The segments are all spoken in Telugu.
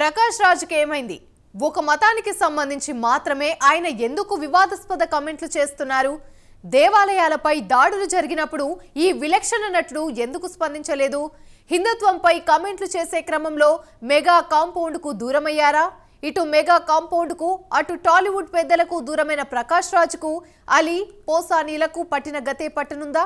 ప్రకాష్ రాజ్కి ఏమైంది? ఒక మతానికి సంబంధించి మాత్రమే ఆయన ఎందుకు వివాదాస్పద కామెంట్లు చేస్తున్నారు? దేవాలయాలపై దాడులు జరిగినప్పుడు ఈ విలక్షణ నటుడు ఎందుకు స్పందించలేదు? హిందుత్వంపై కామెంట్లు చేసే క్రమంలో మెగా కాంపౌండ్ కు దూరమయ్యారా? ఇటు మెగా కాంపౌండ్ కు అటు టాలీవుడ్ పెద్దలకు దూరమైన ప్రకాష్ రాజ్ కు అలీ పోసానీలకు పట్టిన గతే పట్టనుందా?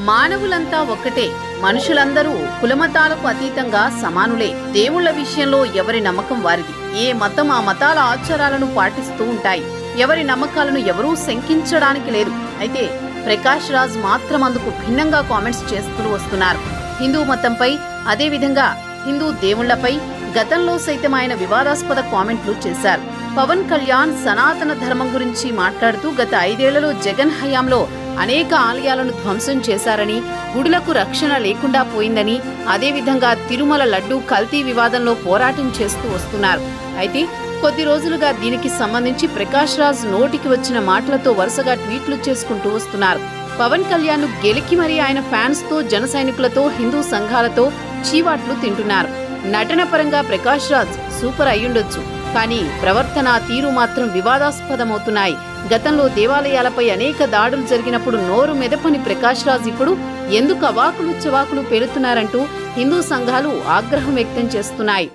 మానవులంతా ఒక్కటే. మనుషులందరూ కులమతాలకు అతీతంగా సమానులే. దేవుళ్ల విషయంలో ఎవరి నమ్మకం వారిది. ఏ మతం ఆ మతాల ఆచారాలను పాటిస్తూ ఉంటాయి. ఎవరి నమ్మకాలను ఎవరూ శంకించడానికి లేదు. అయితే ప్రకాష్ రాజ్ మాత్రం అందుకు భిన్నంగా కామెంట్స్ చేస్తూ వస్తున్నారు. హిందూ మతంపై, అదేవిధంగా హిందూ దేవుళ్లపై గతంలో సైతం ఆయన వివాదాస్పద కామెంట్లు చేశారు. పవన్ కళ్యాణ్ సనాతన ధర్మం గురించి మాట్లాడుతూ గత 5 ఏళ్లలో జగన్ హయాంలో అనేక ఆలయాలను ధ్వంసం చేశారని, గుడులకు రక్షణ లేకుండా పోయిందని, అదేవిధంగా తిరుమల లడ్డూ కల్తీ వివాదంలో పోరాటం చేస్తూ వస్తున్నారు. అయితే కొద్ది రోజులుగా దీనికి సంబంధించి ప్రకాష్ రాజ్ నోటికి వచ్చిన మాటలతో వరుసగా ట్వీట్లు చేసుకుంటూ వస్తున్నారు. పవన్ కళ్యాణ్ గెలికి మరీ ఆయన ఫ్యాన్స్ తో, జన సైనికులతో, హిందూ సంఘాలతో చీవాట్లు తింటున్నారు. నటన పరంగా ప్రకాష్ రాజ్ సూపర్ అయ్యుండొచ్చు, కానీ ప్రవర్తన తీరు మాత్రం వివాదాస్పదమవుతున్నాయి. గతంలో దేవాలయాలపై అనేక దాడులు జరిగినప్పుడు నోరు మెదపని ప్రకాష్ రాజ్ ఇప్పుడు ఎందుకు అవాకులు చవాకులు పేలుతున్నారంటూ హిందూ సంఘాలు ఆగ్రహం వ్యక్తం చేస్తున్నాయి.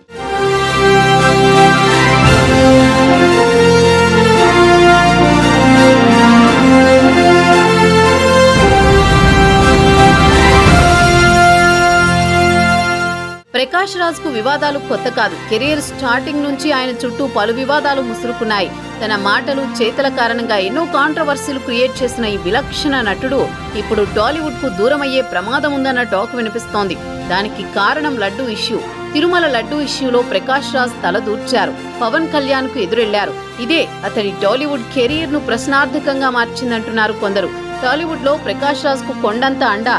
ప్రకాష్ రాజ్ కు వివాదాలు కొత్త కాదు. కెరీర్ స్టార్టింగ్ నుంచి ఆయన చుట్టూ పలు వివాదాలు ముసురుకున్నాయి. తన మాటలు, చేతల కారణంగా ఎన్నో కాంట్రవర్సీలు క్రియేట్ చేసిన ఈ విలక్షణ నటుడు ఇప్పుడు టాలీవుడ్ కు దూరమయ్యే ప్రమాదం ఉందన్న టాక్ వినిపిస్తోంది. దానికి కారణం లడ్డూ ఇష్యూ. తిరుమల లడ్డూ ఇష్యూలో ప్రకాష్ రాజ్ తలదూర్చారు. పవన్ కళ్యాణ్ కు ఎదురెళ్లారు. ఇదే అతడి టాలీవుడ్ కెరీర్ ను ప్రశ్నార్థకంగా మార్చిందంటున్నారు కొందరు. టాలీవుడ్ లో ప్రకాష్ రాజ్ కు కొండంత అండ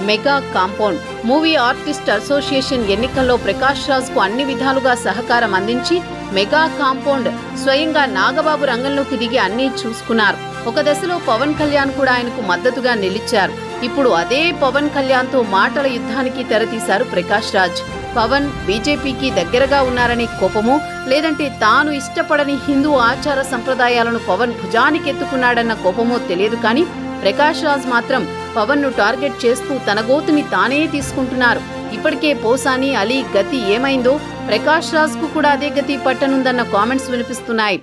mega compound. Movie artist association ఎన్నికల్లో ప్రకాష్ రాజ్ కు అన్ని విధాలుగా సహకారం అందించి మెగా కాంపౌండ్ స్వయంగా నాగబాబు రంగంలోకి దిగి అన్నీ చూసుకున్నారు. ఒక దశలో పవన్ కళ్యాణ్ కూడా ఆయనకు మద్దతుగా నిలిచారు. ఇప్పుడు అదే పవన్ కళ్యాణ్ తో మాటల యుద్ధానికి తెరతీశారు ప్రకాష్ రాజ్. పవన్ బీజేపీకి దగ్గరగా ఉన్నారనే కోపమో, లేదంటే తాను ఇష్టపడని హిందూ ఆచార సంప్రదాయాలను పవన్ భుజానికెత్తుకున్నాడన్న కోపమో తెలియదు, కానీ ప్రకాష్ రాజ్ మాత్రం పవన్ ను టార్గెట్ చేస్తూ తన గోతుని తానే తీసుకుంటున్నారు. ఇప్పటికే పోసాని, అలీ గతి ఏమైందో ప్రకాష్ రాజ్ కు కూడా అదే గతి పట్టనుందన్న కామెంట్స్ వినిపిస్తున్నాయి.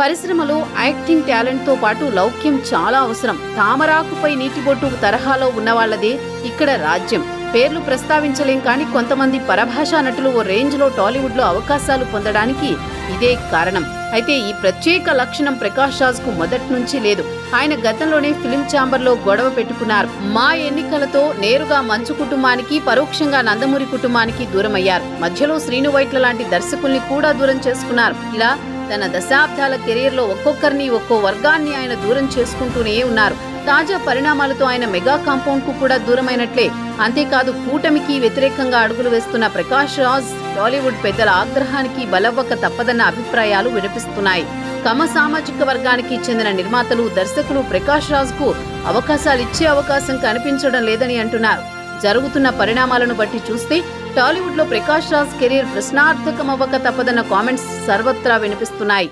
పరిశ్రమలో యాక్టింగ్ టాలెంట్ తో పాటు లౌక్యం చాలా అవసరం. తామరాకుపై నీటిబొట్టు తరహాలో ఉన్నవాళ్లదే ఇక్కడ రాజ్యం. పేర్లు ప్రస్తావించలేం, కానీ కొంతమంది పరభాషా నటులు ఓ రేంజ్ లో టాలీవుడ్ లో అవకాశాలు పొందడానికి ఇదే కారణం. అయితే ఈ ప్రత్యేక లక్షణం ప్రకాష్ రాజ్ కు మొదటి నుంచి లేదు. ఆయన గతంలోనే ఫిలిం ఛాంబర్ లో గొడవ పెట్టుకున్నారు. మా ఎన్నికలతో నేరుగా మంచు కుటుంబానికి, పరోక్షంగా నందమూరి కుటుంబానికి దూరమయ్యారు. మధ్యలో శ్రీను వైట్ల లాంటి దర్శకుల్ని కూడా దూరం చేసుకున్నారు. ఇలా తన దశాబ్దాల కెరీర్ లో ఒక్కొక్కరిని, ఒక్కో వర్గాన్ని ఆయన దూరం చేసుకుంటూనే ఉన్నారు. తాజా పరిణామాలతో ఆయన మెగా కాంపౌండ్ కు కూడా దూరమైనట్లే. అంతేకాదు, కూటమికి వ్యతిరేకంగా అడుగులు వేస్తున్న ప్రకాష్ రాజ్ టాలీవుడ్ పెద్దల ఆగ్రహానికి బలవ్వక తప్పదన్న అభిప్రాయాలు వినిపిస్తున్నాయి. తమ సామాజిక వర్గానికి చెందిన నిర్మాతలు, దర్శకులు ప్రకాష్ రాజ్ కు అవకాశాలిచ్చే అవకాశం కనిపించడం లేదని అంటున్నారు. జరుగుతున్న పరిణామాలను బట్టి చూస్తే టాలీవుడ్ లో ప్రకాష్ రాజ్ కెరీర్ ప్రశ్నార్థకమవ్వక తప్పదన్న కామెంట్స్ సర్వత్రా వినిపిస్తున్నాయి.